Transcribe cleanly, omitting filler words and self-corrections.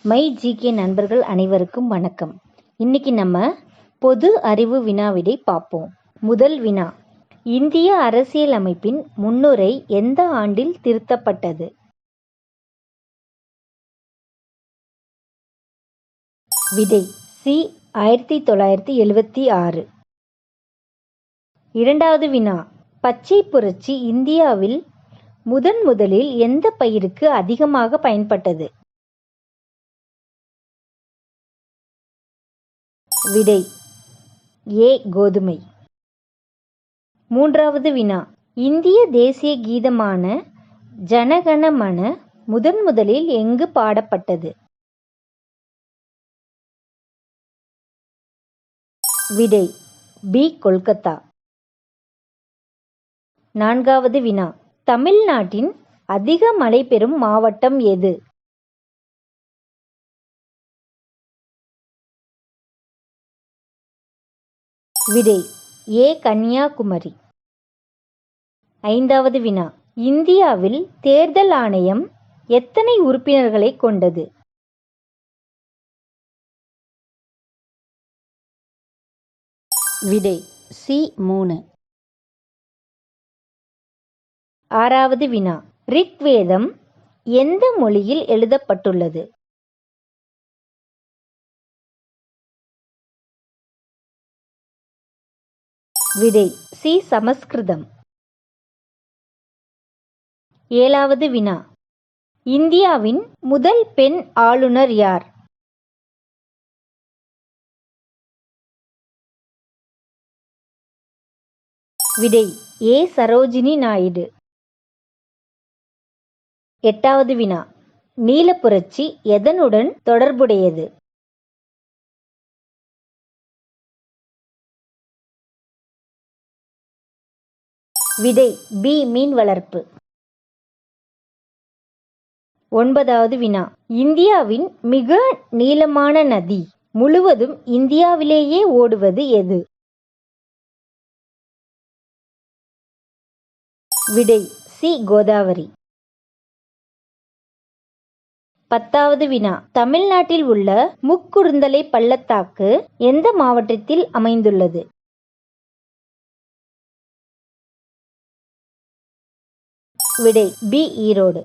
My GK நண்பர்கள் அனைவருக்கும் வணக்கம். இன்னைக்கு நம்ம பொது அறிவு வினாவிடை பார்ப்போம். முதல் வினா, இந்திய அரசியலமைப்பின் முன்னுரை எந்த ஆண்டில் திருத்தப்பட்டது? விடை சி 1976. இரண்டாவது வினா, பச்சை புரட்சி இந்தியாவில் முதலில் எந்த பயிருக்கு அதிகமாக பயன்பட்டது? விடை ஏ கோதுமை. மூன்றாவது வினா, இந்திய தேசிய கீதமான ஜனகண மன முதலில் எங்கு பாடப்பட்டது? விடை பி கொல்கத்தா. நான்காவது வினா, தமிழ்நாட்டின் அதிக மழை பெறும் மாவட்டம் எது? விடை ஏ கன்னியாகுமரி. ஐந்தாவது வினா, இந்தியாவில் தேர்தல் ஆணையம் எத்தனை உறுப்பினர்களை கொண்டது? விடை சி 3. ஆறாவது வினா, ரிக்வேதம் எந்த மொழியில் எழுதப்பட்டுள்ளது? விடை சி சமஸ்கிருதம். ஏழாவது வினா, இந்தியாவின் முதல் பெண் ஆளுநர் யார்? விடை ஏ சரோஜினி நாயுடு. எட்டாவது வினா, நீலப்புரட்சி எதனுடன் தொடர்புடையது? விடை பி மீன் வளர்ப்பு. ஒன்பதாவது வினா, இந்தியாவின் மிக நீளமான நதி முழுவதும் இந்தியாவிலேயே ஓடுவது எது? விடை சி கோதாவரி. பத்தாவது வினா, தமிழ்நாட்டில் உள்ள முக்குறுந்தலை பள்ளத்தாக்கு எந்த மாவட்டத்தில் அமைந்துள்ளது? விடை பி ஈரோடு.